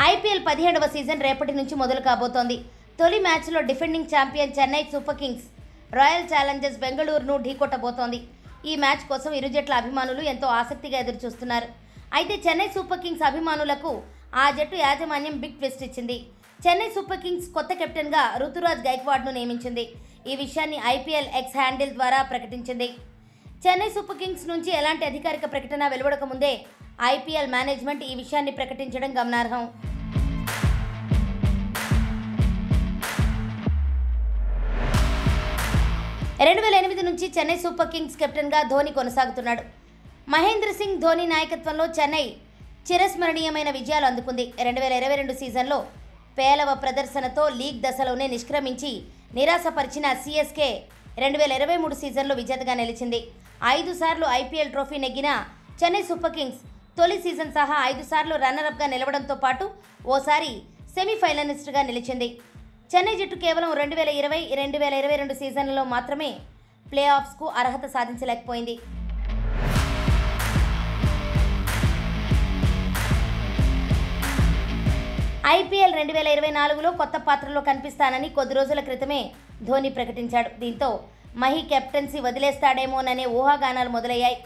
IPL 17వ season రేపటి నుంచి మొదలు కాబోతోంది. తొలి మ్యాచ్లో defending champion Chennai Super Kings Royal Challengers బెంగళూరును ఢీకొట్టబోతోంది. ఈ మ్యాచ్ కోసం ఇరు జట్ల అభిమానులు ఎంతో ఆసక్తిగా ఎదురుచూస్తున్నారు. అయితే చెన్నై సూపర్ కింగ్స్ అభిమానులకు ఆ జట్టు యాజమాన్యం బిగ్ ట్విస్ట్ ఇచ్చింది. చెన్నై సూపర్ కింగ్స్ కొత్త కెప్టెన్గా రుతురాజ్ గైక్వాడ్ను నియమించింది. ఈ విషయాన్ని ఐపీఎల్ ఎక్స్ హ్యాండిల్ ద్వారా ప్రకటించింది. చెన్నై సూపర్ కింగ్స్ నుంచి ఎలాంటి అధికారిక ప్రకటన వెలువడక ముందే ఐపీఎల్ మేనేజ్మెంట్ ఈ విషయాన్ని ప్రకటించడం గమనార్హం. నుంచి చెన్నై సూపర్ కింగ్స్ కెప్టెన్గా ధోని కొనసాగుతున్నాడు. మహేంద్ర సింగ్ ధోని నాయకత్వంలో చెన్నై చిరస్మరణీయమైన విజయాలు అందుకుంది. 2022 సీజన్లో పేలవ ప్రదర్శనతో లీగ్ దశలోనే నిష్క్రమించి నిరాశపరిచిన సిఎస్కే 2023 సీజన్లో విజేతగా నిలిచింది. 5 సార్లు ఐపీఎల్ ట్రోఫీ నెగ్గిన చెన్నై సూపర్ కింగ్స్ తొలి సీజన్ సహా 5 సార్లు రన్నరప్గా నిలవడంతో పాటు ఓసారి సెమీఫైనలిస్ట్గా నిలిచింది. చెన్నై జట్టు కేవలం 2020-2022 సీజన్లలో మాత్రమే ప్లే ఆఫ్స్కు అర్హత సాధించలేకపోయింది. ఐపీఎల్ 2024లో కొత్త పాత్రలో కనిపిస్తానని కొద్ది రోజుల క్రితమే ధోని ప్రకటించాడు. దీంతో మహీ కెప్టెన్సీ వదిలేస్తాడేమోననే ఊహాగానాలు మొదలయ్యాయి.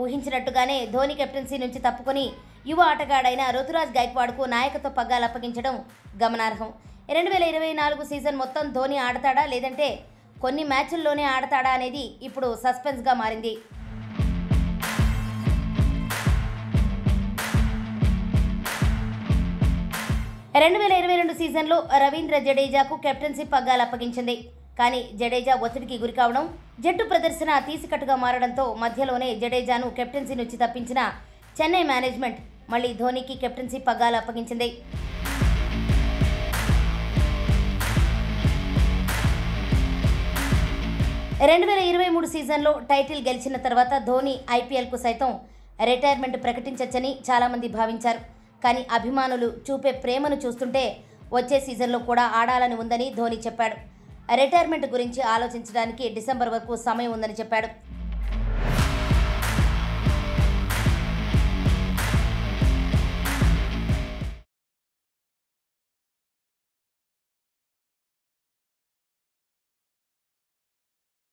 ఊహించినట్టుగానే ధోని కెప్టెన్సీ నుంచి తప్పుకొని యువ ఆటగాడైన రుతురాజ్ గైక్వాడ్కు నాయకత్వ పగ్గాలు అప్పగించడం గమనార్హం. 2024 సీజన్ మొత్తం ధోని ఆడతాడా లేదంటే కొన్ని మ్యాచ్ల్లోనే ఆడతాడా అనేది ఇప్పుడు సస్పెన్స్గా మారింది. సీజన్లో రవీంద్ర జడేజాకు కెప్టెన్సీ పగ్గాలు అప్పగించింది. కానీ జడేజా ఒత్తిడికి గురికావడం, జట్టు ప్రదర్శన తీసికట్టుగా మారడంతో మధ్యలోనే జడేజాను కెప్టెన్సీ నుంచి తప్పించిన చెన్నై మేనేజ్మెంట్ మళ్లీ ధోనికి కెప్టెన్సీ పగ్గాలు అప్పగించింది. 2023 సీజన్లో టైటిల్ గెలిచిన తర్వాత ధోని ఐపీఎల్కు సైతం రిటైర్మెంట్ ప్రకటించొచ్చని చాలామంది భావించారు. కానీ అభిమానులు చూపే ప్రేమను చూస్తుంటే వచ్చే సీజన్లో కూడా ఆడాలని ఉందని ధోని చెప్పాడు. రిటైర్మెంట్ గురించి ఆలోచించడానికి డిసెంబర్ వరకు సమయం ఉందని చెప్పాడు.